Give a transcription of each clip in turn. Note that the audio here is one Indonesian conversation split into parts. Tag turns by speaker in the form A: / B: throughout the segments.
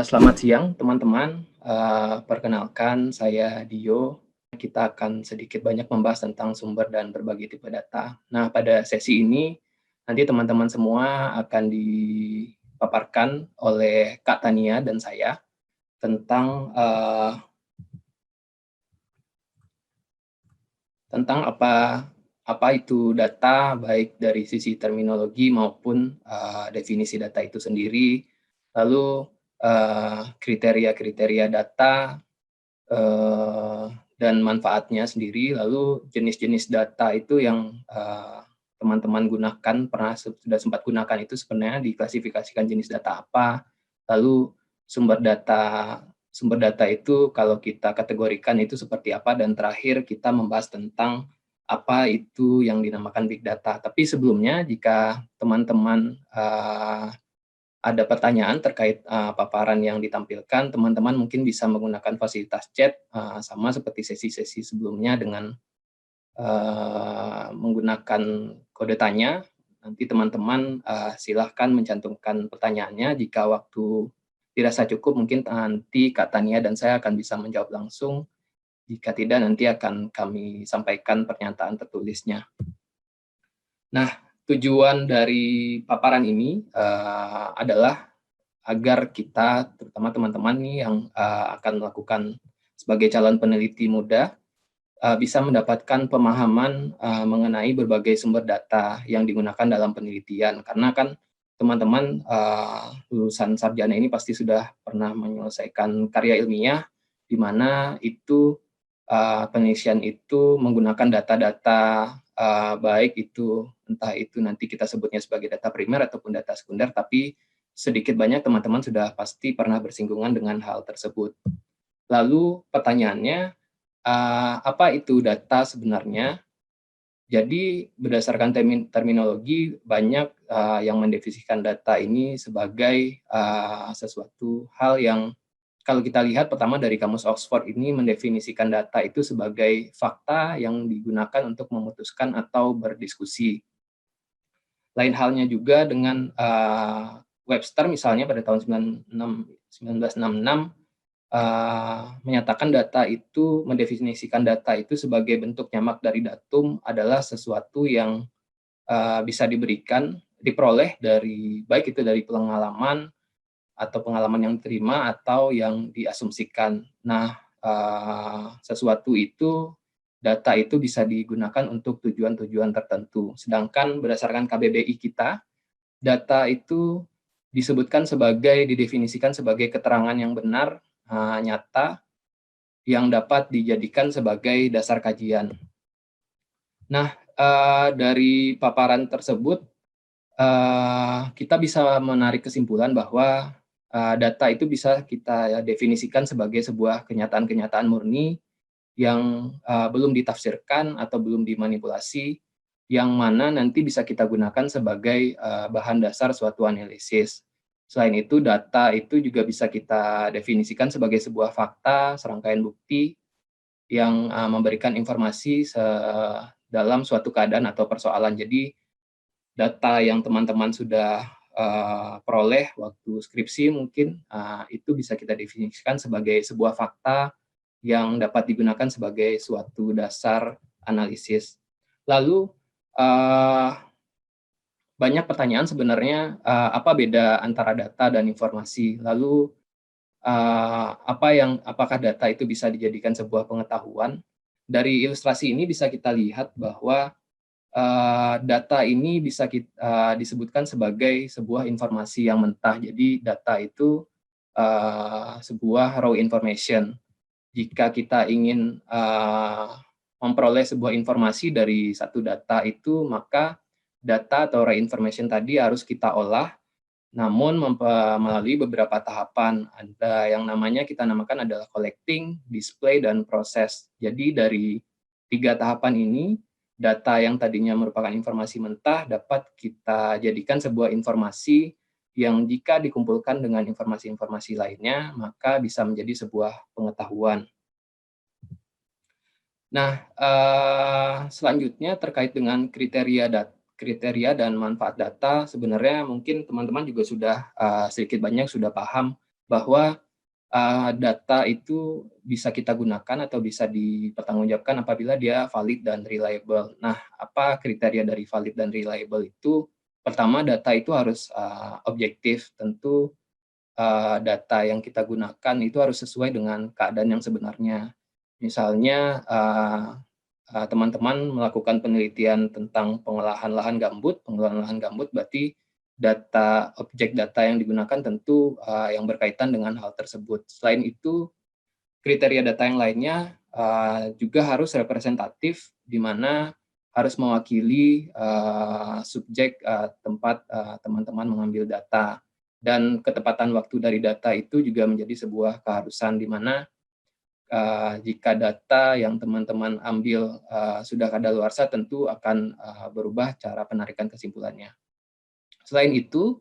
A: Selamat siang teman-teman, perkenalkan saya Dio. Kita akan sedikit banyak membahas tentang sumber dan berbagai tipe data. Nah, pada sesi ini nanti teman-teman semua akan dipaparkan oleh Kak Tania dan saya tentang apa itu data, baik dari sisi terminologi maupun definisi data itu sendiri, lalu kriteria-kriteria data, dan manfaatnya sendiri, lalu jenis-jenis data itu yang teman-teman gunakan, sudah sempat gunakan itu sebenarnya diklasifikasikan jenis data apa, lalu sumber data itu kalau kita kategorikan itu seperti apa, dan terakhir kita membahas tentang apa itu yang dinamakan big data. Tapi sebelumnya, jika teman-teman ada pertanyaan terkait paparan yang ditampilkan, teman-teman mungkin bisa menggunakan fasilitas chat sama seperti sesi-sesi sebelumnya dengan menggunakan kode tanya. Nanti teman-teman silahkan mencantumkan pertanyaannya. Jika waktu dirasa cukup, mungkin nanti Kak Tania dan saya akan bisa menjawab langsung. Jika tidak, nanti akan kami sampaikan pernyataan tertulisnya. Nah, tujuan dari paparan ini adalah agar kita, terutama teman-teman nih yang akan melakukan sebagai calon peneliti muda, bisa mendapatkan pemahaman mengenai berbagai sumber data yang digunakan dalam penelitian. Karena kan teman-teman lulusan sarjana ini pasti sudah pernah menyelesaikan karya ilmiah, di mana itu penelitian itu menggunakan data-data baik itu, entah itu nanti kita sebutnya sebagai data primer ataupun data sekunder, tapi sedikit banyak teman-teman sudah pasti pernah bersinggungan dengan hal tersebut. Lalu pertanyaannya, apa itu data sebenarnya? Jadi berdasarkan terminologi, banyak yang mendefinisikan data ini sebagai sesuatu hal yang, kalau kita lihat pertama dari kamus Oxford ini mendefinisikan data itu sebagai fakta yang digunakan untuk memutuskan atau berdiskusi. Lain halnya juga dengan Webster misalnya pada tahun 1966 menyatakan data itu, mendefinisikan data itu sebagai bentuk nyamak dari datum adalah sesuatu yang bisa diperoleh dari, baik itu dari pengalaman atau pengalaman yang diterima atau yang diasumsikan. Nah, sesuatu itu, data itu bisa digunakan untuk tujuan-tujuan tertentu. Sedangkan berdasarkan KBBI kita, data itu didefinisikan sebagai keterangan yang benar, nyata, yang dapat dijadikan sebagai dasar kajian. Nah, dari paparan tersebut, kita bisa menarik kesimpulan bahwa data itu bisa kita definisikan sebagai sebuah kenyataan-kenyataan murni yang belum ditafsirkan atau belum dimanipulasi, yang mana nanti bisa kita gunakan sebagai bahan dasar suatu analisis. Selain itu, data itu juga bisa kita definisikan sebagai sebuah fakta, serangkaian bukti yang memberikan informasi dalam suatu keadaan atau persoalan. Jadi, data yang teman-teman sudah peroleh waktu skripsi mungkin itu bisa kita definisikan sebagai sebuah fakta yang dapat digunakan sebagai suatu dasar analisis. Lalu banyak pertanyaan sebenarnya, apa beda antara data dan informasi? Lalu apakah data itu bisa dijadikan sebuah pengetahuan? Dari ilustrasi ini bisa kita lihat bahwa data ini bisa disebutkan sebagai sebuah informasi yang mentah. Jadi data itu sebuah raw information. Jika kita ingin memperoleh sebuah informasi dari satu data itu, maka data atau raw information tadi harus kita olah, namun melalui beberapa tahapan. Ada yang kita namakan adalah collecting, display, dan proses. Jadi dari 3 tahapan ini, data yang tadinya merupakan informasi mentah dapat kita jadikan sebuah informasi yang jika dikumpulkan dengan informasi-informasi lainnya, maka bisa menjadi sebuah pengetahuan. Nah, selanjutnya terkait dengan kriteria dan manfaat data, sebenarnya mungkin teman-teman juga sudah sedikit banyak sudah paham bahwa data itu bisa kita gunakan atau bisa dipertanggungjawabkan apabila dia valid dan reliable. Nah, apa kriteria dari valid dan reliable itu? Pertama, data itu harus objektif. Tentu data yang kita gunakan itu harus sesuai dengan keadaan yang sebenarnya. Misalnya, teman-teman melakukan penelitian tentang pengolahan lahan gambut, berarti objek data yang digunakan tentu yang berkaitan dengan hal tersebut. Selain itu, kriteria data yang lainnya juga harus representatif, di mana harus mewakili subjek tempat teman-teman mengambil data. Dan ketepatan waktu dari data itu juga menjadi sebuah keharusan, di mana jika data yang teman-teman ambil sudah kadaluarsa, tentu akan berubah cara penarikan kesimpulannya. Selain itu,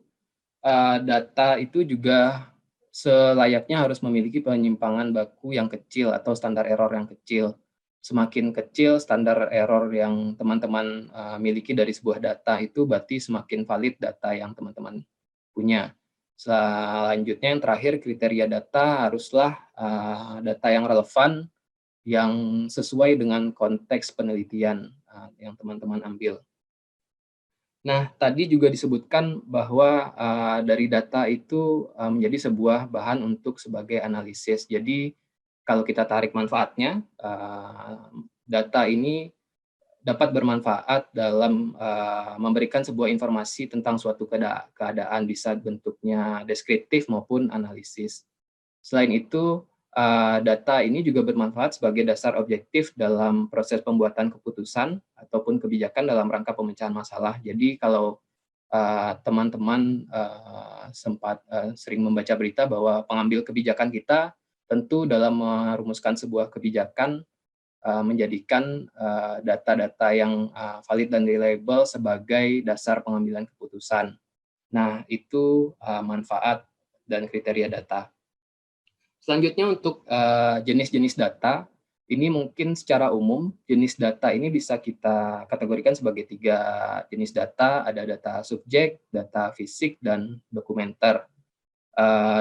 A: data itu juga selayaknya harus memiliki penyimpangan baku yang kecil atau standar error yang kecil. Semakin kecil standar error yang teman-teman miliki dari sebuah data itu, berarti semakin valid data yang teman-teman punya. Selanjutnya yang terakhir, kriteria data haruslah data yang relevan, yang sesuai dengan konteks penelitian yang teman-teman ambil. Nah, tadi juga disebutkan bahwa dari data itu menjadi sebuah bahan untuk sebagai analisis. Jadi, kalau kita tarik manfaatnya, data ini dapat bermanfaat dalam memberikan sebuah informasi tentang suatu keadaan, bisa bentuknya deskriptif maupun analisis. Selain itu, data ini juga bermanfaat sebagai dasar objektif dalam proses pembuatan keputusan ataupun kebijakan dalam rangka pemecahan masalah. Jadi kalau teman-teman sempat sering membaca berita bahwa pengambil kebijakan kita tentu dalam merumuskan sebuah kebijakan menjadikan data-data yang valid dan reliable sebagai dasar pengambilan keputusan. Nah, itu manfaat dan kriteria data. Selanjutnya untuk jenis-jenis data, ini mungkin secara umum jenis data ini bisa kita kategorikan sebagai 3 jenis data, ada data subjek, data fisik, dan dokumenter.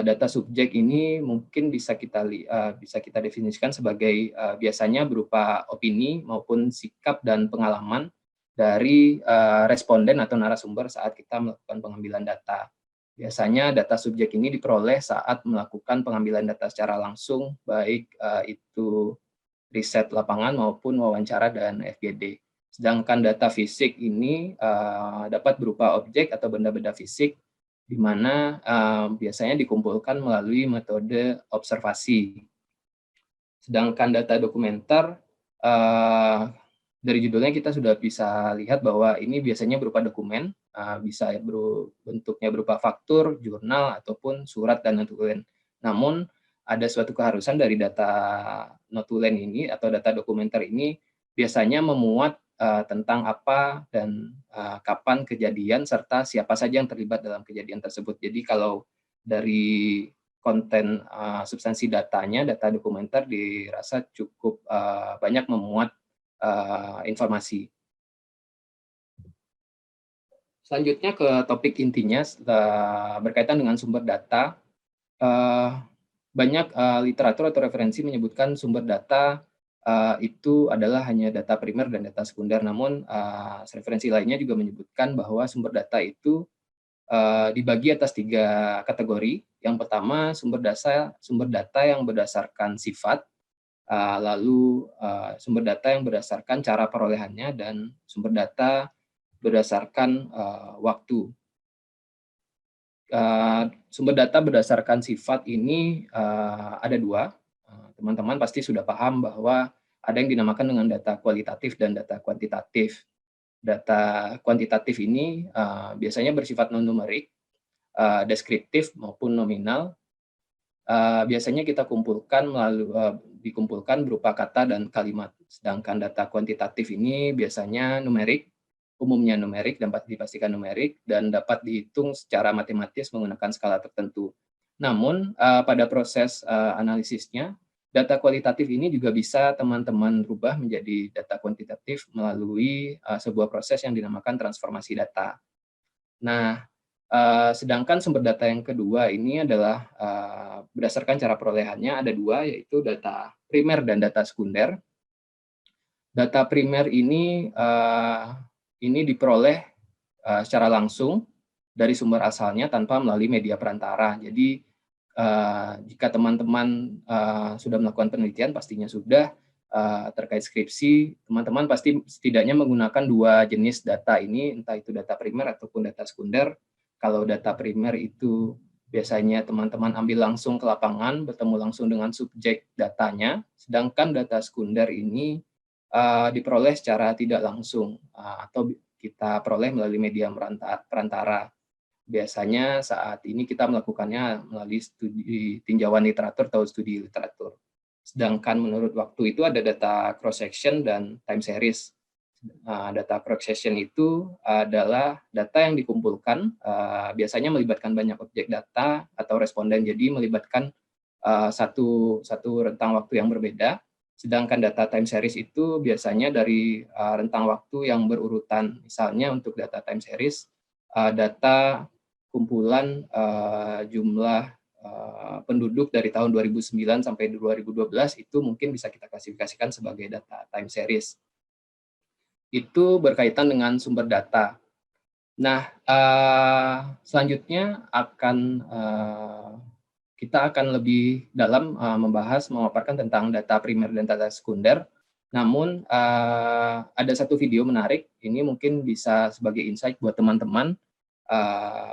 A: Data subjek ini mungkin bisa kita definisikan sebagai biasanya berupa opini maupun sikap dan pengalaman dari responden atau narasumber saat kita melakukan pengambilan data. Biasanya data subjek ini diperoleh saat melakukan pengambilan data secara langsung, baik itu riset lapangan maupun wawancara dan FGD. Sedangkan data fisik ini dapat berupa objek atau benda-benda fisik, di mana biasanya dikumpulkan melalui metode observasi. Sedangkan data dokumenter, dari judulnya kita sudah bisa lihat bahwa ini biasanya berupa dokumen, bisa bentuknya berupa faktur, jurnal, ataupun surat dan notulen. Namun, ada suatu keharusan dari data notulen ini atau data dokumenter ini, biasanya memuat tentang apa dan kapan kejadian, serta siapa saja yang terlibat dalam kejadian tersebut. Jadi kalau dari konten substansi datanya, data dokumenter dirasa cukup banyak memuat informasi. Selanjutnya ke topik intinya berkaitan dengan sumber data. Banyak literatur atau referensi menyebutkan sumber data itu adalah hanya data primer dan data sekunder. Namun referensi lainnya juga menyebutkan bahwa sumber data itu dibagi atas 3 kategori. Yang pertama, sumber data yang berdasarkan sifat, lalu sumber data yang berdasarkan cara perolehannya, dan sumber data berdasarkan waktu. Sumber data berdasarkan sifat ini ada 2. Teman-teman pasti sudah paham bahwa ada yang dinamakan dengan data kualitatif dan data kuantitatif. Data kuantitatif ini biasanya bersifat non-numerik, deskriptif maupun nominal. Biasanya kita dikumpulkan berupa kata dan kalimat. Sedangkan data kuantitatif ini biasanya umumnya numerik, dapat dipastikan numerik, dan dapat dihitung secara matematis menggunakan skala tertentu. Namun pada proses analisisnya, data kualitatif ini juga bisa teman-teman rubah menjadi data kuantitatif melalui sebuah proses yang dinamakan transformasi data. Nah, Sedangkan sumber data yang kedua ini adalah berdasarkan cara perolehannya ada dua, yaitu data primer dan data sekunder. Data primer ini diperoleh secara langsung dari sumber asalnya tanpa melalui media perantara. Jadi jika teman-teman sudah melakukan penelitian, pastinya sudah terkait skripsi, teman-teman pasti setidaknya menggunakan dua jenis data ini, entah itu data primer ataupun data sekunder. Kalau data primer itu biasanya teman-teman ambil langsung ke lapangan, bertemu langsung dengan subjek datanya, sedangkan data sekunder ini diperoleh secara tidak langsung atau kita peroleh melalui media perantara. Biasanya saat ini kita melakukannya melalui studi tinjauan literatur atau studi literatur. Sedangkan menurut waktu itu ada data cross-section dan time series. Data cross-section itu adalah data yang dikumpulkan, biasanya melibatkan banyak objek data atau responden, jadi melibatkan satu rentang waktu yang berbeda. Sedangkan data time series itu biasanya dari rentang waktu yang berurutan. Misalnya untuk data time series, data kumpulan jumlah penduduk dari tahun 2009 sampai 2012 itu mungkin bisa kita klasifikasikan sebagai data time series. Itu berkaitan dengan sumber data. Nah, selanjutnya kita akan lebih dalam memaparkan tentang data primer dan data sekunder. Namun ada satu video menarik, ini mungkin bisa sebagai insight buat teman-teman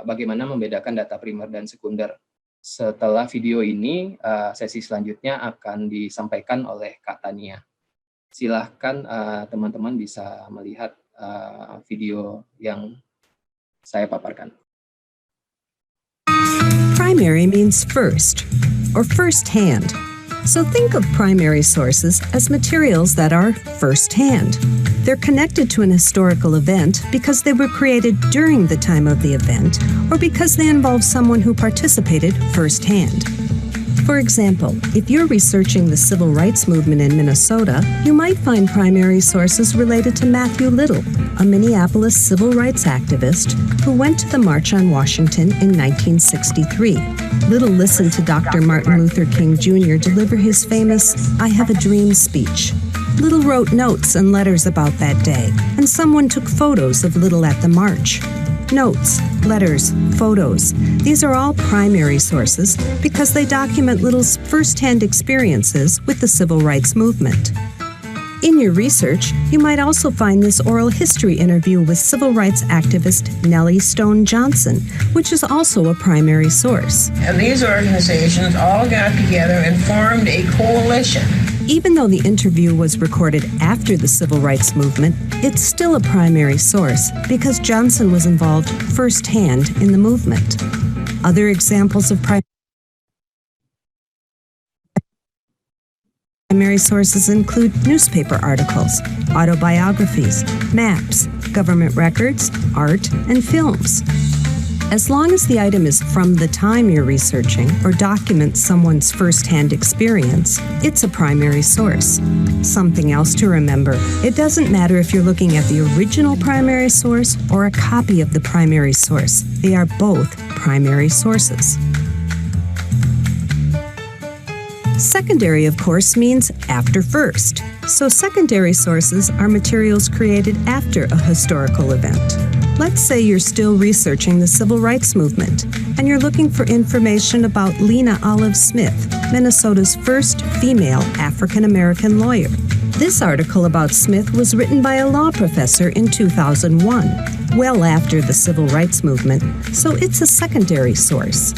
A: bagaimana membedakan data primer dan sekunder. Setelah video ini, sesi selanjutnya akan disampaikan oleh Kak Tania. Silahkan teman-teman bisa melihat video yang saya paparkan.
B: Primary means first, or first-hand. So think of primary sources as materials that are first-hand. They're connected to an historical event because they were created during the time of the event or because they involve someone who participated firsthand. For example, if you're researching the civil rights movement in Minnesota, you might find primary sources related to Matthew Little, a Minneapolis civil rights activist who went to the March on Washington in 1963. Little listened to Dr. Martin Luther King Jr. deliver his famous "I Have a Dream" speech. Little wrote notes and letters about that day, and someone took photos of Little at the march. Notes, letters, photos, these are all primary sources because they document Little's first-hand experiences with the civil rights movement. In your research, you might also find this oral history interview with civil rights activist Nellie Stone Johnson, which is also a primary source.
C: And these organizations all got together and formed a coalition.
B: Even though the interview was recorded after the civil rights movement, it's still a primary source because Johnson was involved firsthand in the movement. Other examples of primary sources include newspaper articles, autobiographies, maps, government records, art, and films. As long as the item is from the time you're researching or documents someone's first-hand experience, it's a primary source. Something else to remember, it doesn't matter if you're looking at the original primary source or a copy of the primary source. They are both primary sources. Secondary, of course, means after first. So secondary sources are materials created after a historical event. Let's say you're still researching the civil rights movement, and you're looking for information about Lena Olive Smith, Minnesota's first female African-American lawyer. This article about Smith was written by a law professor in 2001, well after the civil rights movement, so it's a secondary source.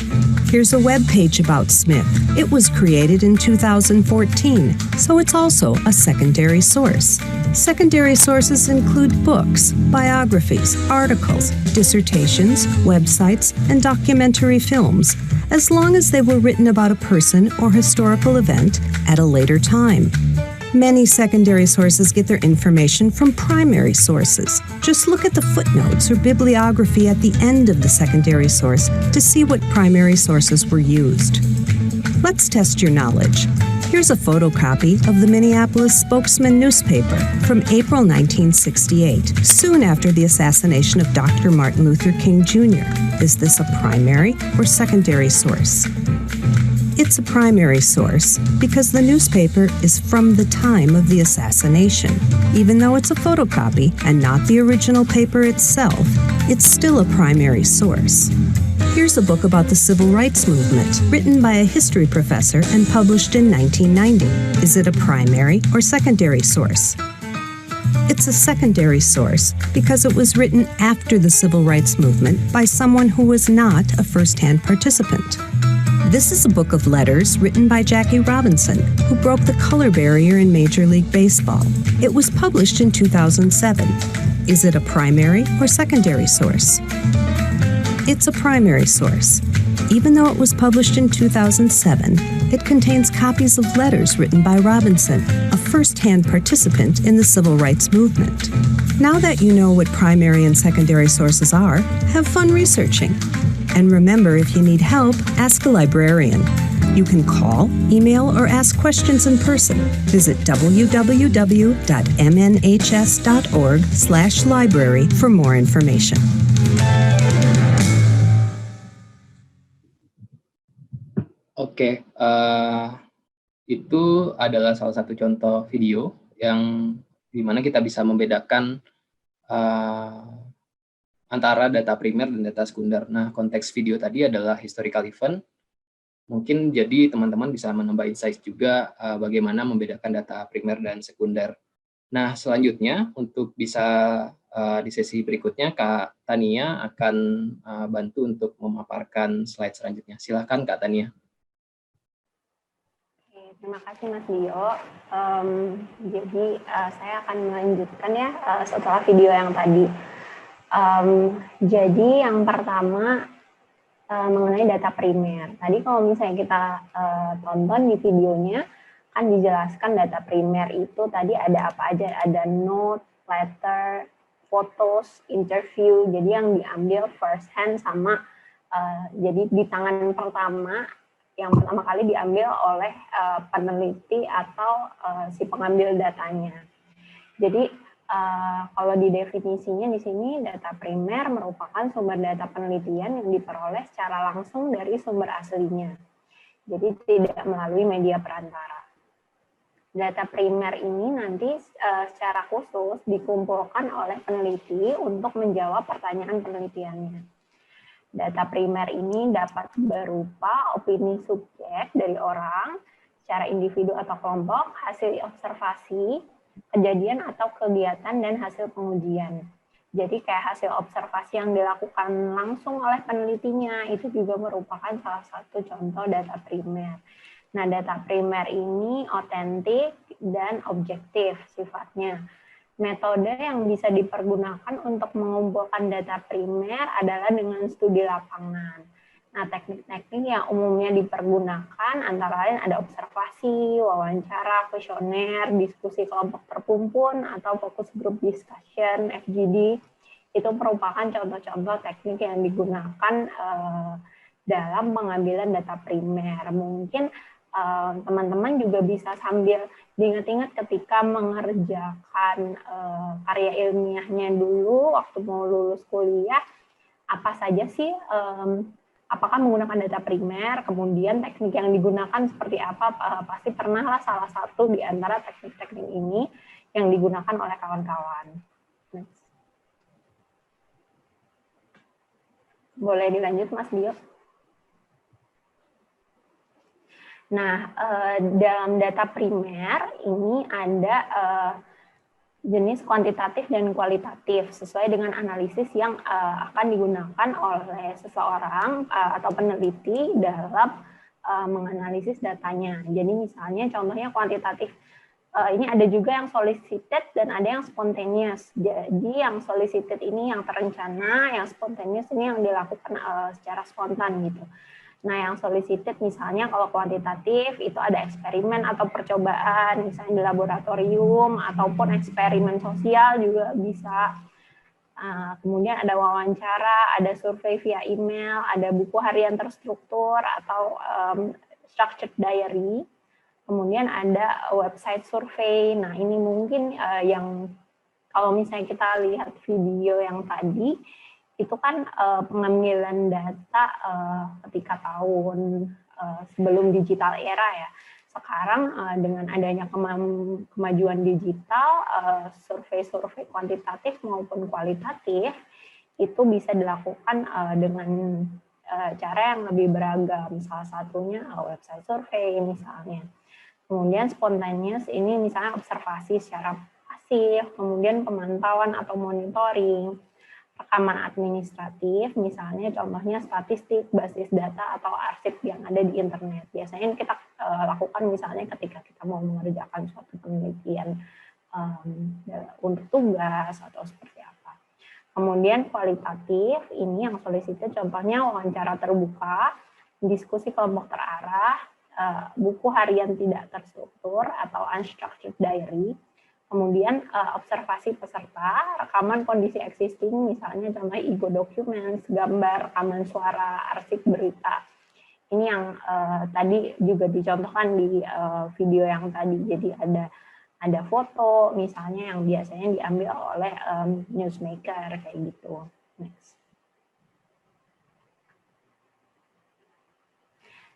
B: Here's a web page about Smith. It was created in 2014, so it's also a secondary source. Secondary sources include books, biographies, articles, dissertations, websites, and documentary films, as long as they were written about a person or historical event at a later time. Many secondary sources get their information from primary sources. Just look at the footnotes or bibliography at the end of the secondary source to see what primary sources were used. Let's test your knowledge. Here's a photocopy of the Minneapolis Spokesman newspaper from April 1968, soon after the assassination of Dr. Martin Luther King Jr. Is this a primary or secondary source? It's a primary source because the newspaper is from the time of the assassination. Even though it's a photocopy and not the original paper itself, it's still a primary source. Here's a book about the Civil Rights Movement, written by a history professor and published in 1990. Is it a primary or secondary source? It's a secondary source because it was written after the Civil Rights Movement by someone who was not a first-hand participant. This is a book of letters written by Jackie Robinson, who broke the color barrier in Major League Baseball. It was published in 2007. Is it a primary or secondary source? It's a primary source. Even though it was published in 2007, it contains copies of letters written by Robinson, a first-hand participant in the Civil Rights Movement. Now that you know what primary and secondary sources are, have fun researching. And remember, if you need help, ask a librarian. You can call, email, or ask questions in person. Visit www.mnhs.org/library for more information.
A: Oke, itu adalah salah satu contoh video yang dimana kita bisa membedakan antara data primer dan data sekunder. Nah, konteks video tadi adalah historical event. Mungkin jadi teman-teman bisa menambah insight juga bagaimana membedakan data primer dan sekunder. Nah, selanjutnya untuk bisa di sesi berikutnya, Kak Tania akan bantu untuk memaparkan slide selanjutnya. Silakan Kak Tania.
D: Terima kasih Mas Dio. Jadi saya akan melanjutkan ya setelah video yang tadi. Jadi yang pertama mengenai data primer. Tadi kalau misalnya kita tonton di videonya, kan dijelaskan data primer itu tadi ada apa aja, ada note, letter, photos, interview. Jadi yang diambil first hand sama jadi di tangan pertama, yang pertama kali diambil oleh peneliti atau si pengambil datanya. Jadi kalau di definisinya di sini data primer merupakan sumber data penelitian yang diperoleh secara langsung dari sumber aslinya. Jadi tidak melalui media perantara. Data primer ini nanti secara khusus dikumpulkan oleh peneliti untuk menjawab pertanyaan penelitiannya. Data primer ini dapat berupa opini subjek dari orang, secara individu atau kelompok, hasil observasi, kejadian atau kegiatan, dan hasil pengujian. Jadi kayak hasil observasi yang dilakukan langsung oleh penelitinya, itu juga merupakan salah satu contoh data primer. Nah, data primer ini otentik dan objektif sifatnya. Metode yang bisa dipergunakan untuk mengumpulkan data primer adalah dengan studi lapangan. Nah, teknik-teknik yang umumnya dipergunakan antara lain ada observasi, wawancara, kuesioner, diskusi kelompok terkumpul, atau focus group discussion, FGD. Itu merupakan contoh-contoh teknik yang digunakan dalam pengambilan data primer. Mungkin teman-teman juga bisa sambil diingat-ingat ketika mengerjakan karya ilmiahnya dulu waktu mau lulus kuliah, apa saja sih, apakah menggunakan data primer, kemudian teknik yang digunakan seperti apa, pasti pernahlah salah satu di antara teknik-teknik ini yang digunakan oleh kawan-kawan. Boleh dilanjut Mas Dio? Nah, dalam data primer ini ada jenis kuantitatif dan kualitatif sesuai dengan analisis yang akan digunakan oleh seseorang atau peneliti dalam menganalisis datanya. Jadi misalnya contohnya kuantitatif, ini ada juga yang solicited dan ada yang spontaneous. Jadi yang solicited ini yang terencana, yang spontaneous ini yang dilakukan secara spontan gitu. Nah, yang solicited misalnya kalau kuantitatif itu ada eksperimen atau percobaan, misalnya di laboratorium, ataupun eksperimen sosial juga bisa. Kemudian ada wawancara, ada survei via email, ada buku harian terstruktur atau structured diary. Kemudian ada website survei. Nah, ini mungkin yang kalau misalnya kita lihat video yang tadi, itu kan pengambilan data ketika tahun sebelum digital era ya. Sekarang dengan adanya kemajuan digital, survei-survei kuantitatif maupun kualitatif itu bisa dilakukan dengan cara yang lebih beragam. Salah satunya website survei misalnya. Kemudian spontaneous ini misalnya observasi secara pasif, kemudian pemantauan atau monitoring, rekaman administratif, misalnya contohnya statistik, basis data, atau arsip yang ada di internet. Biasanya kita lakukan misalnya ketika kita mau mengerjakan suatu penelitian untuk tugas atau seperti apa. Kemudian kualitatif, ini yang solicited contohnya wawancara terbuka, diskusi kelompok terarah, buku harian tidak terstruktur atau unstructured diary. Kemudian observasi peserta, rekaman kondisi existing, misalnya contohnya ego documents, gambar, rekaman suara, arsip berita. Ini yang tadi juga dicontohkan di video yang tadi. Jadi ada foto, misalnya yang biasanya diambil oleh newsmaker kayak gitu. Next.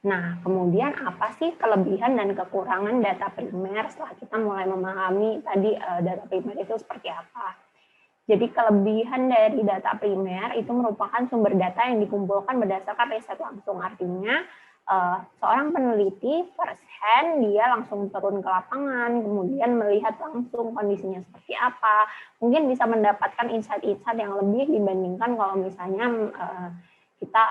D: Nah, kemudian apa sih kelebihan dan kekurangan data primer setelah kita mulai memahami tadi data primer itu seperti apa? Jadi kelebihan dari data primer itu merupakan sumber data yang dikumpulkan berdasarkan riset langsung. Artinya seorang peneliti first hand, dia langsung turun ke lapangan, kemudian melihat langsung kondisinya seperti apa. Mungkin bisa mendapatkan insight-insight yang lebih dibandingkan kalau misalnya kita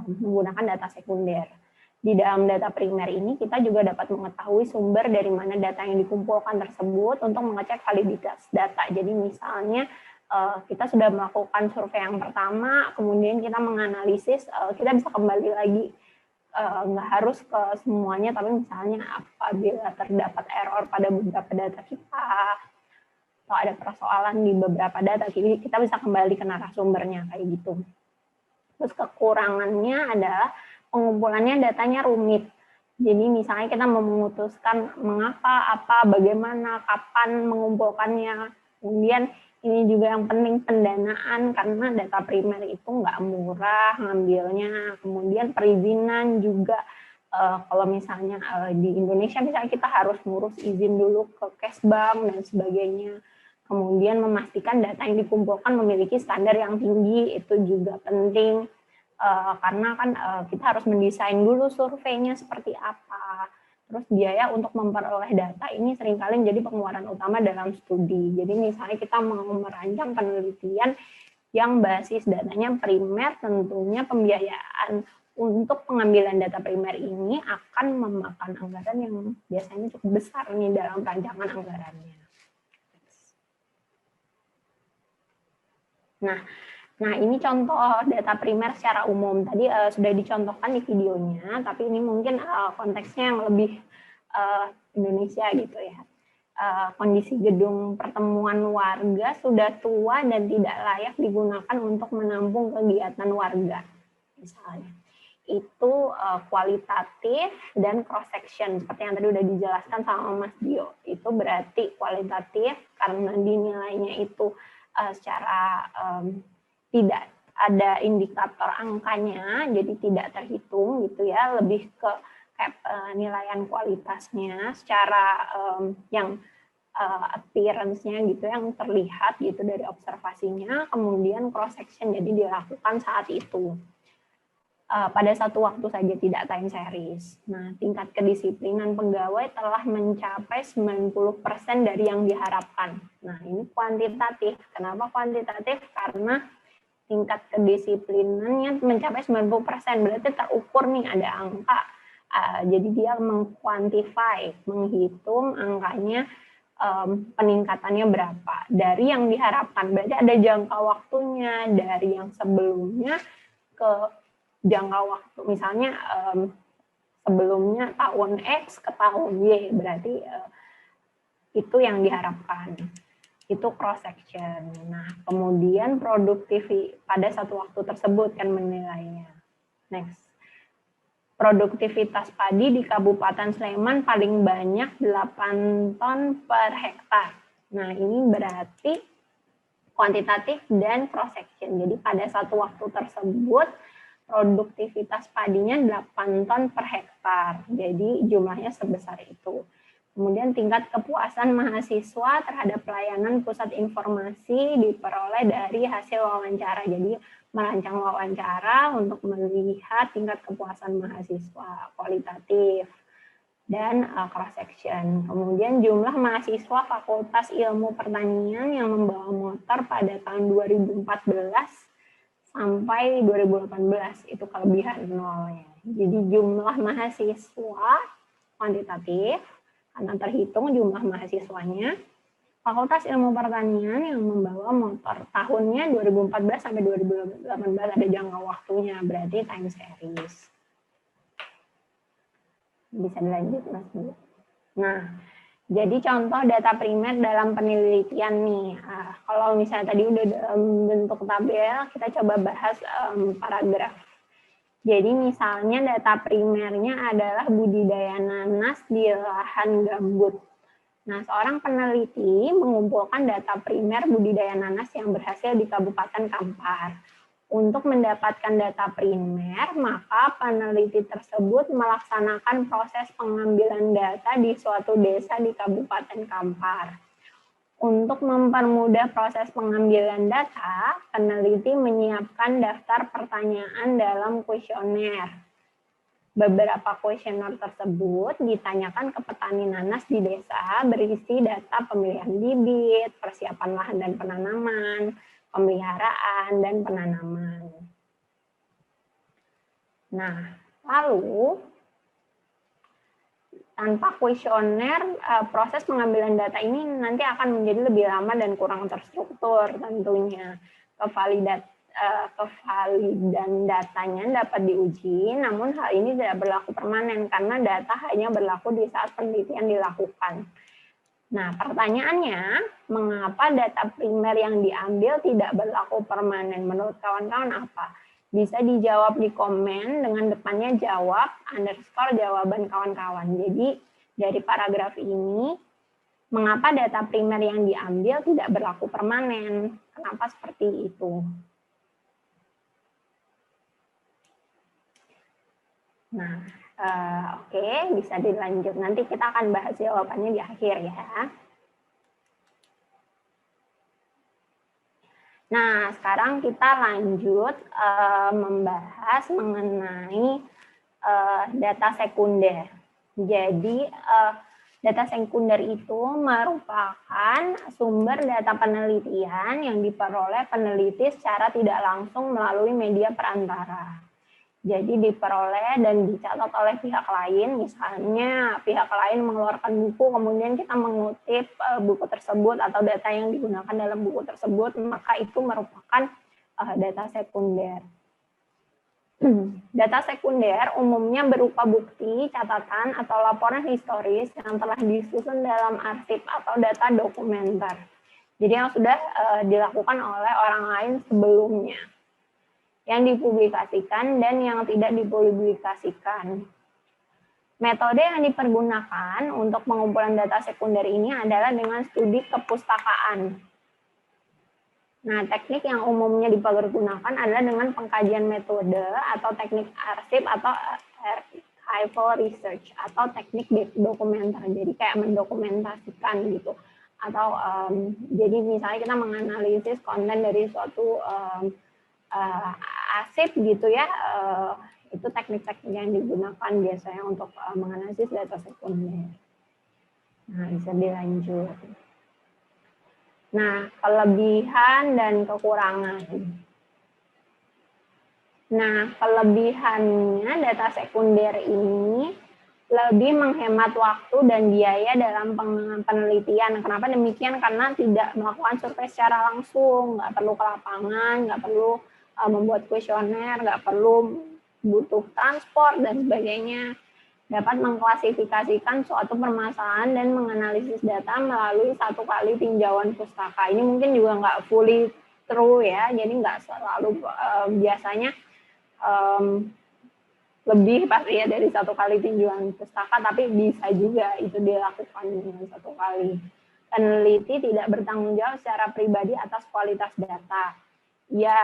D: menggunakan data sekunder. Di dalam data primer ini kita juga dapat mengetahui sumber dari mana data yang dikumpulkan tersebut untuk mengecek validitas data. Jadi misalnya kita sudah melakukan survei yang pertama, kemudian kita menganalisis, kita bisa kembali lagi, nggak harus ke semuanya, tapi misalnya apabila terdapat error pada beberapa data kita, atau ada persoalan di beberapa data, kita bisa kembali ke narasumbernya kayak gitu. Terus kekurangannya adalah pengumpulannya datanya rumit. Jadi misalnya kita mau memutuskan mengapa, apa, bagaimana, kapan mengumpulkannya. Kemudian ini juga yang penting pendanaan, karena data primer itu nggak murah ngambilnya. Kemudian perizinan juga, kalau misalnya di Indonesia misalnya kita harus ngurus izin dulu ke Kesbank dan sebagainya. Kemudian memastikan data yang dikumpulkan memiliki standar yang tinggi, itu juga penting. Karena kan kita harus mendesain dulu surveinya seperti apa. Terus biaya untuk memperoleh data ini seringkali menjadi pengeluaran utama dalam studi. Jadi misalnya kita mau merancang penelitian yang basis datanya primer, tentunya pembiayaan untuk pengambilan data primer ini akan memakan anggaran yang biasanya cukup besar nih dalam rancangan anggarannya. Nah, ini contoh data primer secara umum. Tadi sudah dicontohkan di videonya, tapi ini mungkin konteksnya yang lebih Indonesia gitu ya. Kondisi gedung pertemuan warga sudah tua dan tidak layak digunakan untuk menampung kegiatan warga, misalnya. Itu kualitatif dan cross section, seperti yang tadi sudah dijelaskan sama Mas Dio. Itu berarti kualitatif karena dinilainya itu secara tidak ada indikator angkanya, jadi tidak terhitung gitu ya, lebih ke penilaian kualitasnya secara yang appearance-nya gitu, yang terlihat gitu dari observasinya, kemudian cross section jadi dilakukan saat itu. Pada satu waktu saja, tidak time series. Nah, tingkat kedisiplinan pegawai telah mencapai 90% dari yang diharapkan. Nah, ini kuantitatif. Kenapa kuantitatif? Karena tingkat kedisiplinannya mencapai 90%, berarti terukur nih, ada angka. Jadi dia mengkuantify, menghitung angkanya peningkatannya berapa. Dari yang diharapkan, berarti ada jangka waktunya dari yang sebelumnya ke jangka waktu. Misalnya sebelumnya tahun X ke tahun Y, berarti itu yang diharapkan. Itu cross section. Nah, kemudian produktif pada satu waktu tersebut kan menilainya. Next. Produktivitas padi di Kabupaten Sleman paling banyak 8 ton per hektar. Nah, ini berarti kuantitatif dan cross section. Jadi pada satu waktu tersebut produktivitas padinya 8 ton per hektar. Jadi jumlahnya sebesar itu. Kemudian tingkat kepuasan mahasiswa terhadap pelayanan pusat informasi diperoleh dari hasil wawancara. Jadi merancang wawancara untuk melihat tingkat kepuasan mahasiswa kualitatif dan cross section. Kemudian jumlah mahasiswa Fakultas Ilmu Pertanian yang membawa motor pada tahun 2014 sampai 2018 itu kelebihan nolnya. Jadi jumlah mahasiswa kuantitatif karena terhitung jumlah mahasiswanya. Fakultas Ilmu Pertanian yang membawa motor tahunnya 2014 sampai 2018 ada jangka waktunya, berarti time series. Bisa dilanjut Mas Bu. Nah, jadi contoh data primer dalam penelitian nih. Kalau misalnya tadi udah dalam bentuk tabel, kita coba bahas paragraf. Jadi misalnya data primernya adalah budidaya nanas di lahan gambut. Nah, seorang peneliti mengumpulkan data primer budidaya nanas yang berhasil di Kabupaten Kampar. Untuk mendapatkan data primer, maka peneliti tersebut melaksanakan proses pengambilan data di suatu desa di Kabupaten Kampar. Untuk mempermudah proses pengambilan data, peneliti menyiapkan daftar pertanyaan dalam kuesioner. Beberapa kuesioner tersebut ditanyakan ke petani nanas di desa berisi data pemilihan bibit, persiapan lahan dan penanaman, pemeliharaan, dan penanaman. Nah, lalu tanpa kuesioner, proses pengambilan data ini nanti akan menjadi lebih lama dan kurang terstruktur tentunya. Kevalidan datanya dapat diuji, namun hal ini tidak berlaku permanen karena data hanya berlaku di saat penelitian dilakukan. Nah, pertanyaannya, mengapa data primer yang diambil tidak berlaku permanen? Menurut kawan-kawan apa? Bisa dijawab di komen dengan depannya jawab _ jawaban kawan-kawan. Jadi dari paragraf ini, mengapa data primer yang diambil tidak berlaku permanen? Kenapa seperti itu? Nah, oke, bisa dilanjut. Nanti kita akan bahas jawabannya di akhir ya. Nah, sekarang kita lanjut membahas mengenai data sekunder. Jadi, data sekunder itu merupakan sumber data penelitian yang diperoleh peneliti secara tidak langsung melalui media perantara. Jadi diperoleh dan dicatat oleh pihak lain, misalnya pihak lain mengeluarkan buku, kemudian kita mengutip buku tersebut atau data yang digunakan dalam buku tersebut, maka itu merupakan data sekunder. Data sekunder umumnya berupa bukti, catatan, atau laporan historis yang telah disusun dalam arsip atau data dokumenter. Jadi yang sudah dilakukan oleh orang lain sebelumnya, yang dipublikasikan dan yang tidak dipublikasikan. Metode yang dipergunakan untuk pengumpulan data sekunder ini adalah dengan studi kepustakaan. Nah, teknik yang umumnya dipergunakan adalah dengan pengkajian metode atau teknik arsip atau archival research atau teknik dokumenter. Jadi kayak mendokumentasikan gitu. Atau jadi misalnya kita menganalisis konten dari suatu arsip gitu ya, itu teknik-teknik yang digunakan biasanya untuk menganalisis data sekunder. Nah, bisa dilanjut. Nah, kelebihan dan kekurangan. Nah, kelebihannya data sekunder ini lebih menghemat waktu dan biaya dalam penelitian. Kenapa demikian? Karena tidak melakukan survei secara langsung, nggak perlu ke lapangan, nggak perlu membuat kuesioner, nggak perlu butuh transport dan sebagainya. Dapat mengklasifikasikan suatu permasalahan dan menganalisis data melalui satu kali tinjauan pustaka. Ini mungkin juga nggak fully true ya, jadi nggak selalu biasanya lebih pasti ya dari 1 kali tinjauan pustaka, tapi bisa juga itu dilakukan dengan 1 kali. Peneliti tidak bertanggung jawab secara pribadi atas kualitas data. Ya,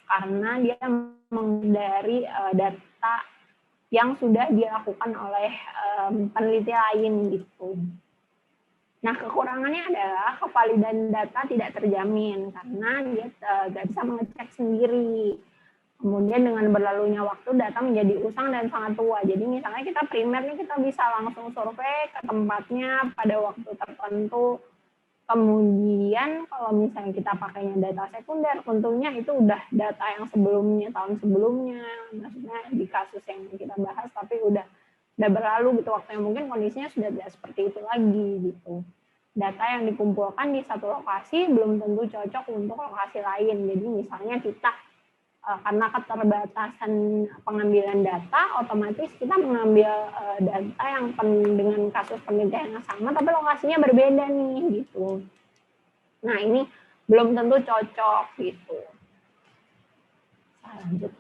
D: karena dia menghindari data yang sudah dilakukan oleh peneliti lain gitu. Nah, kekurangannya adalah kevalidan data tidak terjamin karena dia nggak bisa mengecek sendiri. Kemudian dengan berlalunya waktu data menjadi usang dan sangat tua. Jadi misalnya kita primer nih kita bisa langsung survei ke tempatnya pada waktu tertentu. Kemudian kalau misalnya kita pakainya data sekunder, tentunya itu udah data yang sebelumnya, tahun sebelumnya, maksudnya di kasus yang kita bahas, tapi udah berlalu gitu waktunya, mungkin kondisinya sudah tidak seperti itu lagi gitu. Data yang dikumpulkan di satu lokasi belum tentu cocok untuk lokasi lain. Jadi misalnya kita karena keterbatasan pengambilan data, otomatis kita mengambil data yang dengan kasus penelitian yang sama, tapi lokasinya berbeda nih gitu. Nah ini belum tentu cocok gitu. Lanjut.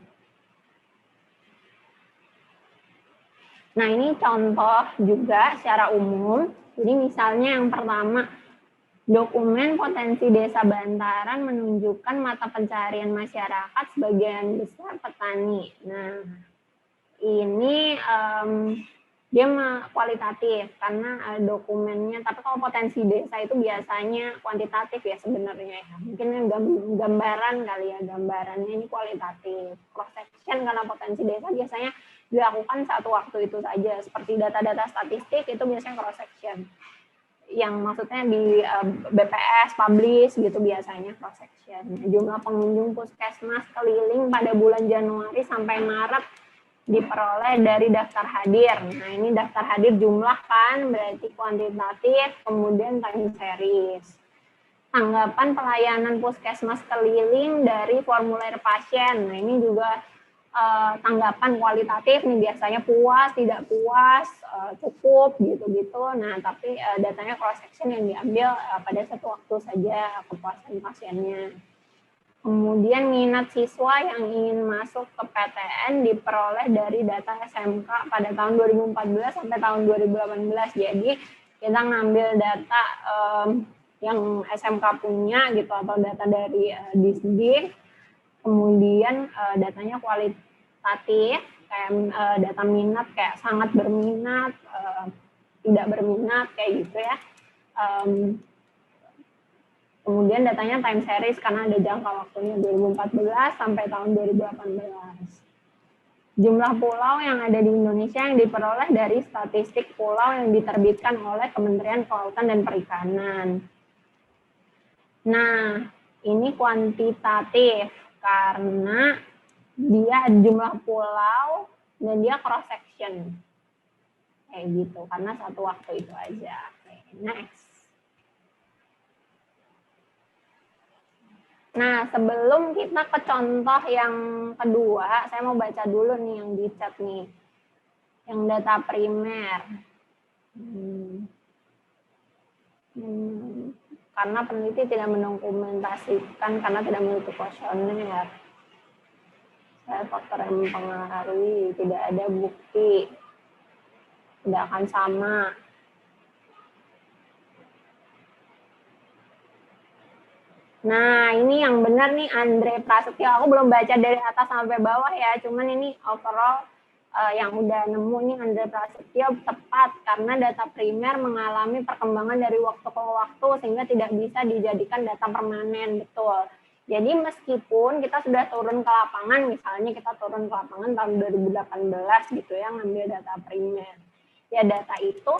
D: Nah ini contoh juga secara umum. Jadi misalnya yang pertama, dokumen potensi desa Bantaran menunjukkan mata pencarian masyarakat sebagian besar petani. Nah, ini dia kualitatif karena dokumennya, tapi kalau potensi desa itu biasanya kuantitatif ya sebenarnya ya. Mungkin gambaran kali ya, gambarannya ini kualitatif. Cross section karena potensi desa biasanya dilakukan satu waktu itu saja. Seperti data-data statistik itu biasanya cross section. Yang maksudnya di BPS publish gitu biasanya cross section. Jumlah pengunjung puskesmas keliling pada bulan Januari sampai Maret diperoleh dari daftar hadir. Nah ini daftar hadir jumlah kan berarti kuantitatif, kemudian time series. Tanggapan pelayanan puskesmas keliling dari formulir pasien. Nah ini juga tanggapan kualitatif nih biasanya puas, tidak puas, cukup gitu-gitu. Nah, tapi datanya cross section yang diambil pada satu waktu saja kepuasan pasiennya. Kemudian minat siswa yang ingin masuk ke PTN diperoleh dari data SMK pada tahun 2014 sampai tahun 2018. Jadi kita ngambil data yang SMK punya gitu atau data dari Disdik. Kemudian datanya kualitatif, kayak data minat, kayak sangat berminat, tidak berminat, kayak gitu ya. Kemudian datanya time series karena ada jangka waktunya 2014 sampai tahun 2018. Jumlah pulau yang ada di Indonesia yang diperoleh dari statistik pulau yang diterbitkan oleh Kementerian Kelautan dan Perikanan. Nah, ini kuantitatif karena dia jumlah pulau dan dia cross section kayak gitu karena satu waktu itu aja. Okay, next. Nah sebelum kita ke contoh yang kedua, saya mau baca dulu nih yang di chat nih, yang data primer. Karena peneliti tidak mendokumentasikan karena tidak memiliki kuesioner. Saya faktor yang mempengaruhi, tidak ada bukti, tidak akan sama. Nah ini yang benar nih Andre Prasetyo, aku belum baca dari atas sampai bawah ya, cuman ini overall yang udah nemu nih Andre Prasetyo tepat karena data primer mengalami perkembangan dari waktu ke waktu sehingga tidak bisa dijadikan data permanen, betul. Jadi meskipun kita sudah turun ke lapangan, misalnya kita turun ke lapangan tahun 2018 gitu ya, ngambil data primer. Ya data itu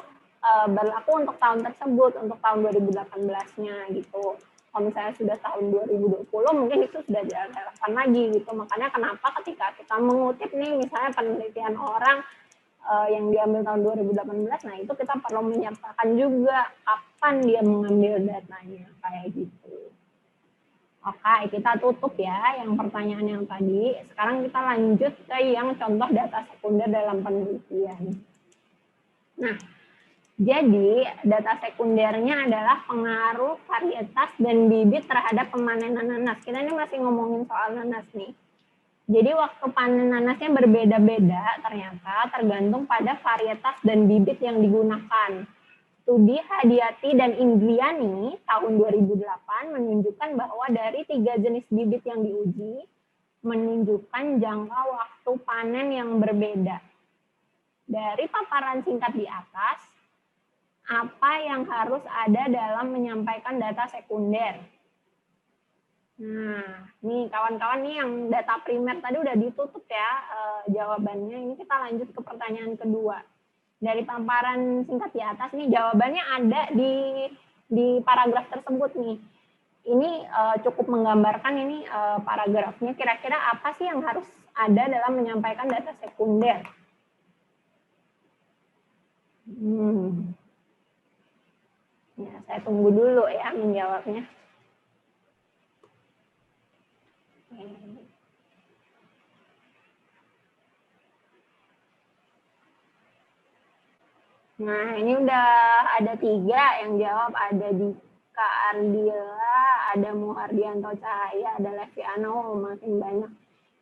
D: berlaku untuk tahun tersebut, untuk tahun 2018-nya gitu. Kalau misalnya sudah tahun 2020, mungkin itu sudah tidak relevan lagi gitu. Makanya kenapa ketika kita mengutip nih, misalnya penelitian orang yang diambil tahun 2018, nah itu kita perlu menyertakan juga kapan dia mengambil datanya, kayak gitu. Oke, kita tutup ya yang pertanyaan yang tadi. Sekarang kita lanjut ke yang contoh data sekunder dalam penelitian. Nah, jadi data sekundernya adalah pengaruh varietas dan bibit terhadap pemanenan nanas. Kita ini masih ngomongin soal nanas nih. Jadi waktu panen nanasnya berbeda-beda ternyata tergantung pada varietas dan bibit yang digunakan. Studi Hadiati dan Indriani tahun 2008 menunjukkan bahwa dari 3 jenis bibit yang diuji menunjukkan jangka waktu panen yang berbeda. Dari paparan singkat di atas, apa yang harus ada dalam menyampaikan data sekunder? Nah, nih kawan-kawan nih yang data primer tadi udah ditutup ya jawabannya. Ini kita lanjut ke pertanyaan kedua. Dari paparan singkat di atas nih jawabannya ada di paragraf tersebut nih. Ini cukup menggambarkan ini paragrafnya kira-kira apa sih yang harus ada dalam menyampaikan data sekunder. Ya, saya tunggu dulu ya menjawabnya. Nah, ini udah ada 3 yang jawab. Ada Dika Ardila, ada Muhardianto Cahaya, ada Leviano, makin banyak.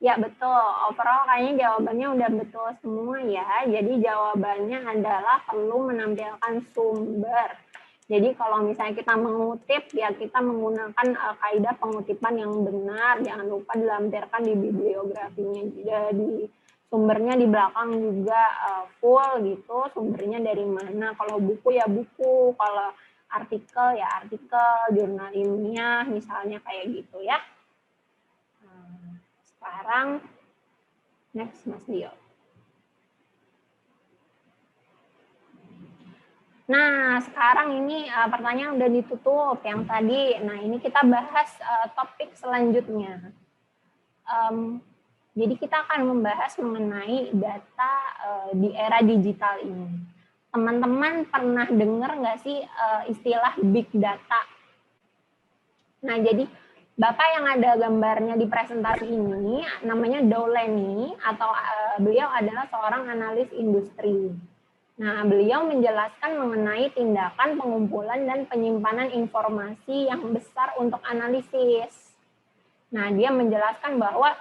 D: Ya, betul. Overall kayaknya jawabannya udah betul semua ya. Jadi jawabannya adalah perlu menampilkan sumber. Jadi kalau misalnya kita mengutip, ya kita menggunakan kaidah pengutipan yang benar. Jangan lupa dilampirkan di bibliografinya. Jadi sumbernya di belakang juga full gitu, sumbernya dari mana. Kalau buku ya buku, kalau artikel ya artikel, jurnal ilmiah misalnya kayak gitu ya. Sekarang next Mas Dio. Nah, sekarang ini pertanyaan udah ditutup yang tadi. Nah, ini kita bahas topik selanjutnya. Jadi kita akan membahas mengenai data di era digital ini. Teman-teman pernah dengar nggak sih istilah big data? Nah, jadi Bapak yang ada gambarnya di presentasi ini namanya Dowleni atau beliau adalah seorang analis industri. Nah, beliau menjelaskan mengenai tindakan pengumpulan dan penyimpanan informasi yang besar untuk analisis. Nah, dia menjelaskan bahwa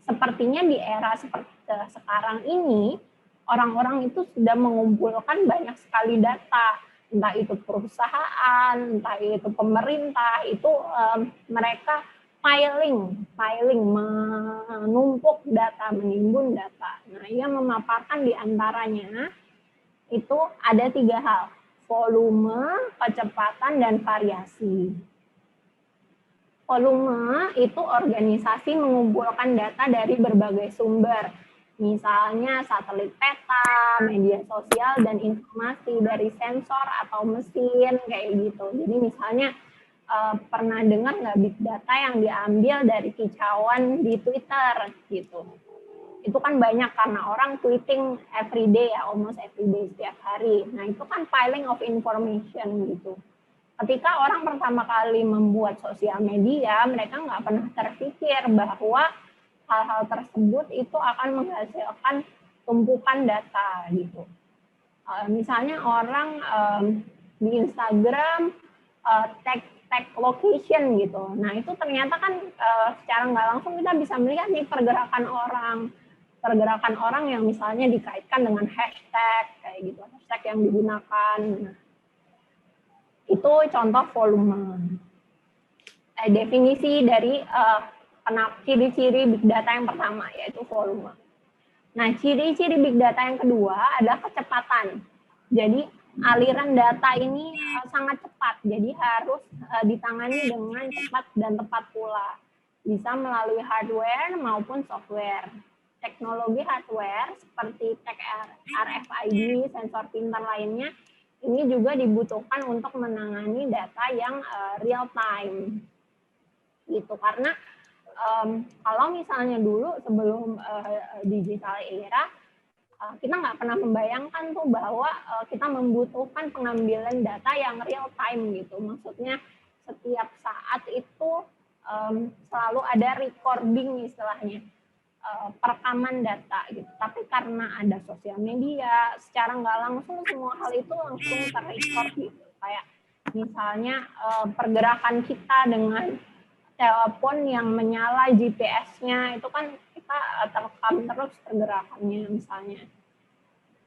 D: sepertinya di era seperti sekarang ini, orang-orang itu sudah mengumpulkan banyak sekali data, entah itu perusahaan, entah itu pemerintah, itu mereka filing, menumpuk data, menimbun data. Nah, ia memaparkan di antaranya itu ada 3 hal, volume, kecepatan, dan variasi. Volume itu organisasi mengumpulkan data dari berbagai sumber, misalnya satelit peta, media sosial, dan informasi dari sensor atau mesin, kayak gitu. Jadi misalnya pernah dengar nggak big data yang diambil dari kicauan di Twitter gitu. Itu kan banyak karena orang tweeting every day ya, almost every day setiap hari. Nah, itu kan filing of information gitu. Ketika orang pertama kali membuat sosial media, mereka nggak pernah terpikir bahwa hal-hal tersebut itu akan menghasilkan tumpukan data gitu. Misalnya orang di Instagram tag location gitu. Nah, itu ternyata kan secara nggak langsung kita bisa melihat nih pergerakan orang yang misalnya dikaitkan dengan hashtag kayak gitu, hashtag yang digunakan. Nah, itu contoh volume. Definisi dari ciri-ciri big data yang pertama yaitu volume. Nah, ciri-ciri big data yang kedua adalah kecepatan. Jadi aliran data ini sangat cepat, jadi harus ditangani dengan cepat dan tepat pula. Bisa melalui hardware maupun software. Teknologi hardware seperti tag RFID, sensor pintar lainnya, ini juga dibutuhkan untuk menangani data yang real time. Gitu, karena kalau misalnya dulu sebelum digital era, kita nggak pernah membayangkan tuh bahwa kita membutuhkan pengambilan data yang real time gitu. Maksudnya setiap saat itu selalu ada recording istilahnya, perekaman data gitu. Tapi karena ada sosial media, secara nggak langsung semua hal itu langsung terrecord gitu. Kayak misalnya pergerakan kita dengan telepon yang menyala GPS-nya, itu kan kita terekam terus pergerakannya misalnya.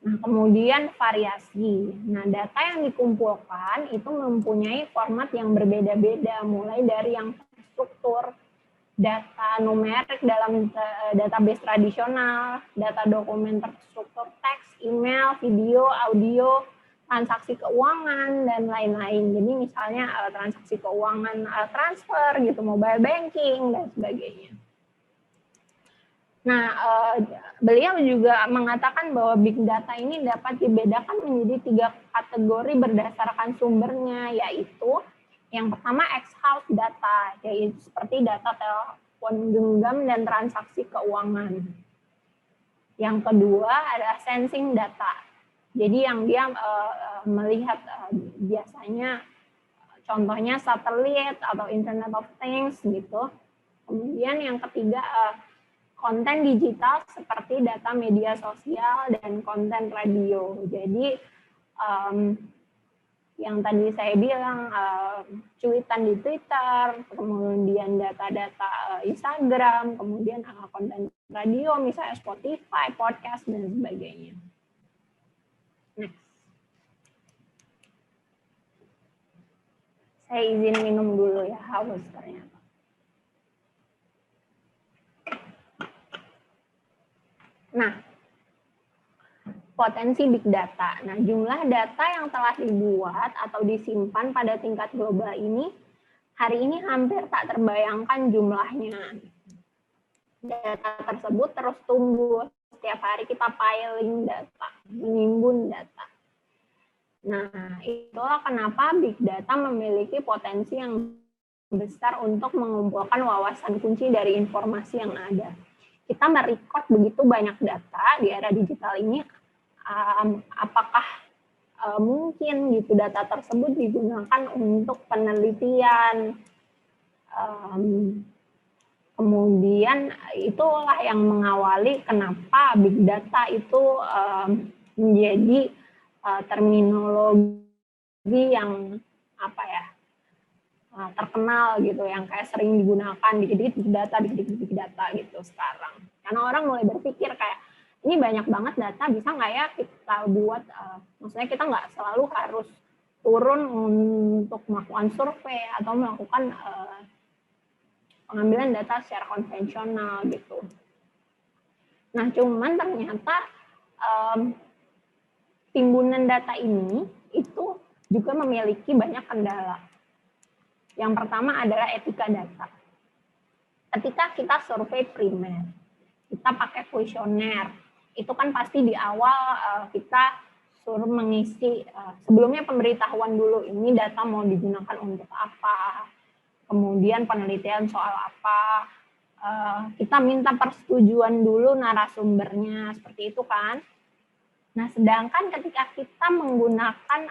D: Nah, kemudian variasi. Nah, data yang dikumpulkan itu mempunyai format yang berbeda-beda, mulai dari yang struktur, data numerik dalam database tradisional, data dokumen terstruktur teks, email, video, audio, transaksi keuangan, dan lain-lain. Jadi misalnya transaksi keuangan transfer, gitu, mobile banking, dan sebagainya. Nah, beliau juga mengatakan bahwa big data ini dapat dibedakan menjadi 3 kategori berdasarkan sumbernya, yaitu yang pertama ex-house data, yaitu seperti data telepon genggam dan transaksi keuangan. Yang kedua adalah sensing data, jadi yang dia melihat biasanya contohnya satelit atau Internet of Things gitu. Kemudian yang ketiga konten digital seperti data media sosial dan konten radio. Jadi yang tadi saya bilang cuitan di Twitter, kemudian data-data Instagram, kemudian konten radio misalnya Spotify, podcast, dan sebagainya. Next. Saya izin minum dulu ya, haus ternyata. Nah, potensi big data. Nah, jumlah data yang telah dibuat atau disimpan pada tingkat global ini hari ini hampir tak terbayangkan jumlahnya. Data tersebut terus tumbuh. Setiap hari kita piling data, menimbun data. Nah, itulah kenapa big data memiliki potensi yang besar untuk mengumpulkan wawasan kunci dari informasi yang ada. Kita merecord begitu banyak data di era digital ini, apakah mungkin gitu data tersebut digunakan untuk penelitian, kemudian itulah yang mengawali kenapa big data itu menjadi terminologi yang apa ya terkenal gitu, yang kayak sering digunakan dikit-dikit big data gitu sekarang, karena orang mulai berpikir kayak ini banyak banget data, bisa nggak ya kita buat, maksudnya kita nggak selalu harus turun untuk melakukan survei atau melakukan pengambilan data secara konvensional gitu. Nah, cuman ternyata timbunan data ini itu juga memiliki banyak kendala. Yang pertama adalah etika data. Ketika kita survei primer, kita pakai kuesioner, itu kan pasti di awal kita suruh mengisi, sebelumnya pemberitahuan dulu, ini data mau digunakan untuk apa, kemudian penelitian soal apa, kita minta persetujuan dulu narasumbernya, seperti itu kan. Nah, sedangkan ketika kita menggunakan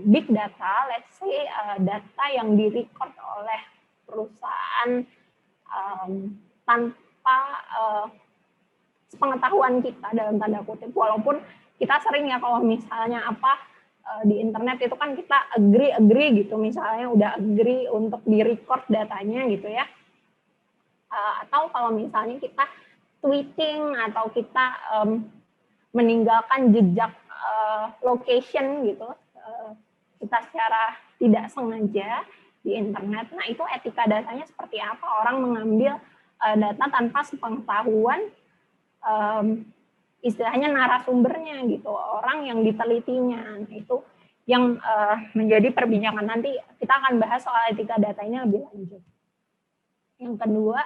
D: big data, let's say data yang direcord oleh perusahaan tanpa sepengetahuan kita dalam tanda kutip, walaupun kita sering ya kalau misalnya di internet itu kan kita agree gitu, misalnya udah agree untuk di-record datanya gitu ya, atau kalau misalnya kita tweeting atau kita meninggalkan jejak location gitu, kita secara tidak sengaja di internet. Nah, itu etika datanya seperti apa, orang mengambil data tanpa sepengetahuan istilahnya narasumbernya gitu, orang yang ditelitinya. Nah, itu yang menjadi perbincangan. Nanti kita akan bahas soal etika data ini lebih lanjut. Yang kedua,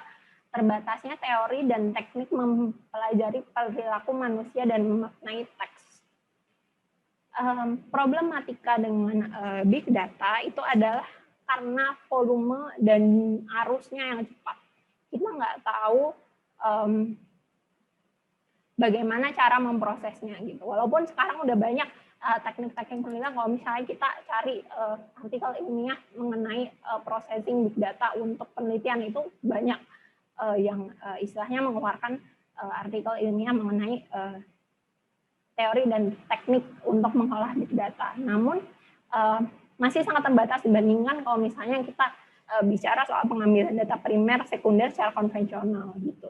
D: terbatasnya teori dan teknik mempelajari perilaku manusia dan memaknai teks. Problematika dengan big data itu adalah karena volume dan arusnya yang cepat. Kita nggak tahu bagaimana cara memprosesnya gitu. Walaupun sekarang udah banyak teknik-teknik penelitian, kalau misalnya kita cari artikel ilmiah mengenai processing big data untuk penelitian, itu banyak yang istilahnya mengeluarkan artikel ilmiah mengenai teori dan teknik untuk mengolah big data. Namun masih sangat terbatas dibandingkan kalau misalnya kita bicara soal pengambilan data primer, sekunder secara konvensional gitu.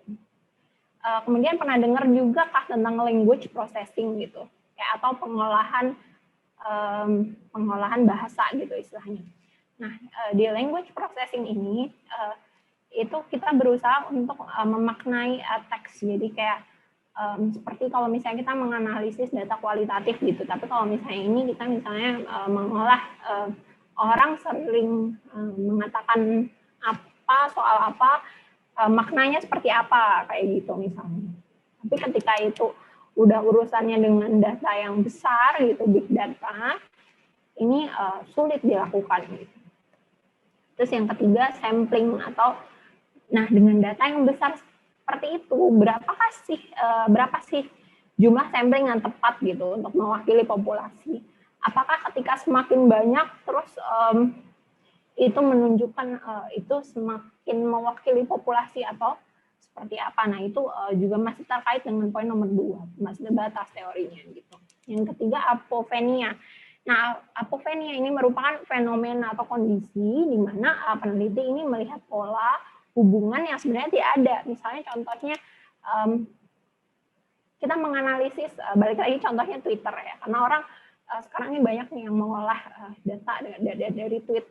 D: Kemudian pernah dengar juga kah tentang language processing gitu, kayak atau pengolahan bahasa gitu istilahnya. Nah, di language processing ini itu kita berusaha untuk memaknai teks. Jadi kayak seperti kalau misalnya kita menganalisis data kualitatif gitu, tapi kalau misalnya ini kita misalnya mengolah orang sering mengatakan apa soal apa, maknanya seperti apa kayak gitu misalnya. Tapi ketika itu udah urusannya dengan data yang besar gitu, big data, ini sulit dilakukan gitu. Terus yang ketiga, sampling atau nah dengan data yang besar seperti itu, berapa sih jumlah sampling yang tepat gitu untuk mewakili populasi? Apakah ketika semakin banyak terus itu menunjukkan itu semakin mewakili populasi atau seperti apa? Nah itu juga masih terkait dengan poin nomor 2, masih terbatas teorinya gitu. Yang ketiga, apophenia. Nah, apophenia ini merupakan fenomena atau kondisi di mana peneliti ini melihat pola hubungan yang sebenarnya tidak ada. Misalnya contohnya kita menganalisis, balik lagi contohnya Twitter ya, karena orang sekarang ini banyak nih yang mengolah data dari tweet,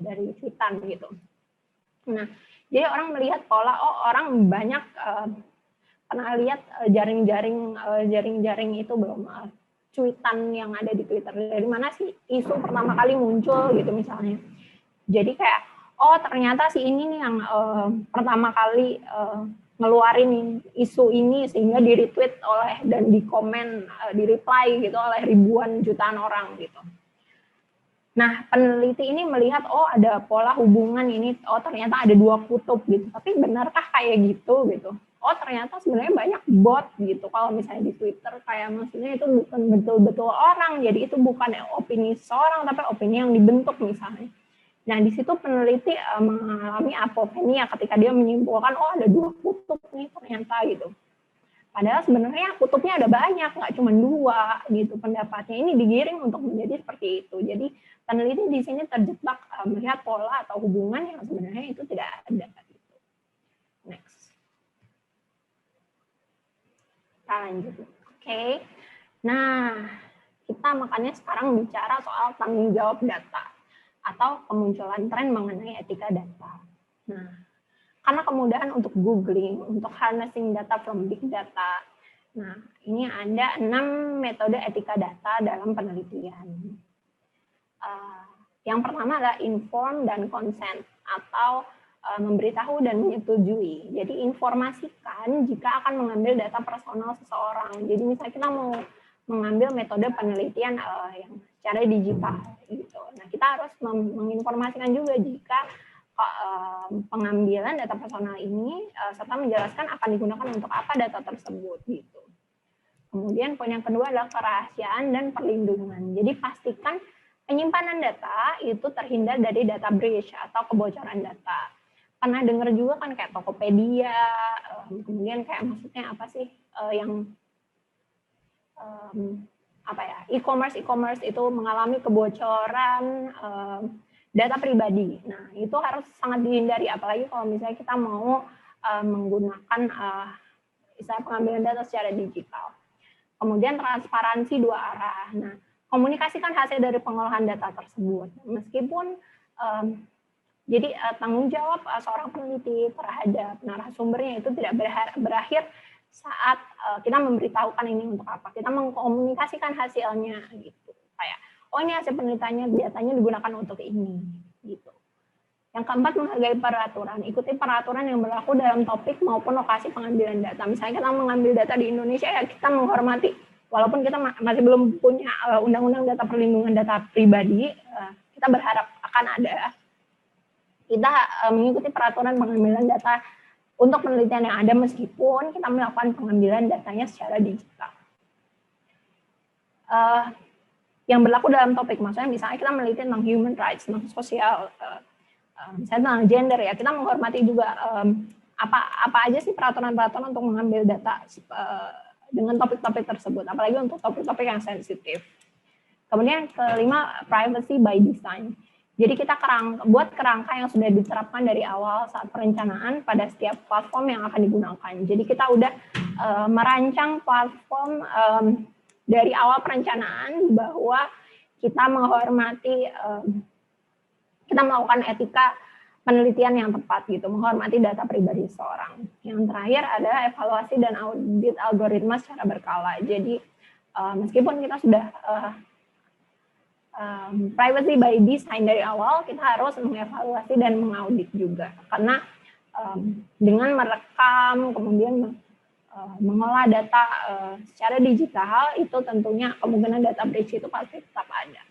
D: dari tweetan gitu. Nah, jadi orang melihat pola, orang banyak pernah lihat jaring-jaring itu belum cuitan yang ada di Twitter, dari mana sih isu pertama kali muncul gitu misalnya. Jadi kayak ternyata si ini nih yang pertama kali ngeluarin isu ini sehingga di retweet oleh dan di komen, di reply gitu oleh ribuan jutaan orang gitu. Nah, peneliti ini melihat ada pola hubungan ini, ternyata ada 2 kutub gitu. Tapi benarkah kayak gitu gitu? Ternyata sebenarnya banyak bot gitu. Kalau misalnya di Twitter kayak maksudnya itu bukan betul-betul orang, jadi itu bukan opini seorang tapi opini yang dibentuk misalnya. Nah, di situ peneliti mengalami apophenia ketika dia menyimpulkan ada 2 kutub nih ternyata gitu. Padahal sebenarnya kutubnya ada banyak, nggak cuma 2 gitu pendapatnya. Ini digiring untuk menjadi seperti itu. Jadi peneliti di sini terjebak melihat pola atau hubungan yang sebenarnya itu tidak ada. Gitu. Next. Kita lanjut. Oke. Nah, kita makanya sekarang bicara soal tanggung jawab data atau kemunculan tren mengenai etika data. Nah, karena kemudahan untuk googling, untuk harnessing data from big data. Nah, ini ada 6 metode etika data dalam penelitian. Yang pertama adalah inform dan consent atau memberitahu dan menyetujui. Jadi informasikan jika akan mengambil data personal seseorang. Jadi misalnya kita mau mengambil metode penelitian yang secara digital gitu. Nah, kita harus menginformasikan juga jika pengambilan data personal ini serta menjelaskan akan digunakan untuk apa data tersebut gitu. Kemudian poin yang kedua adalah kerahasiaan dan perlindungan. Jadi pastikan penyimpanan data itu terhindar dari data breach atau kebocoran data. Pernah dengar juga kan kayak Tokopedia, kemudian kayak maksudnya apa sih yang e-commerce itu mengalami kebocoran data pribadi. Nah, itu harus sangat dihindari, apalagi kalau misalnya kita mau menggunakan istilah pengambilan data secara digital. Kemudian transparansi 2 arah. Nah, komunikasikan hasil dari pengolahan data tersebut. Meskipun jadi tanggung jawab seorang peneliti terhadap narasumbernya itu tidak berakhir saat kita memberitahukan ini untuk apa. Kita mengkomunikasikan hasilnya gitu. Kayak ini hasil penelitiannya, datanya digunakan untuk ini gitu. Yang keempat, menghargai peraturan. Ikuti peraturan yang berlaku dalam topik maupun lokasi pengambilan data. Misalnya kita mengambil data di Indonesia, ya kita menghormati. Walaupun kita masih belum punya undang-undang data perlindungan data pribadi, kita berharap akan ada. Kita mengikuti peraturan pengambilan data untuk penelitian yang ada meskipun kita melakukan pengambilan datanya secara digital. Yang berlaku dalam topik, maksudnya misalnya kita meneliti tentang human rights, tentang sosial, misalnya tentang gender ya, kita menghormati juga apa aja sih peraturan-peraturan untuk mengambil data dengan topik-topik tersebut, apalagi untuk topik-topik yang sensitif. Kemudian kelima, privacy by design. Jadi kita buat kerangka yang sudah diterapkan dari awal saat perencanaan pada setiap platform yang akan digunakan. Jadi kita udah merancang platform dari awal perencanaan bahwa kita menghormati, kita melakukan etika penelitian yang tepat gitu, menghormati data pribadi seseorang. Yang terakhir adalah evaluasi dan audit algoritma secara berkala. Jadi meskipun kita sudah privacy by design dari awal, kita harus mengevaluasi dan mengaudit juga. Karena dengan merekam, kemudian mengolah data secara digital, itu tentunya kemungkinan data breach itu pasti tetap ada.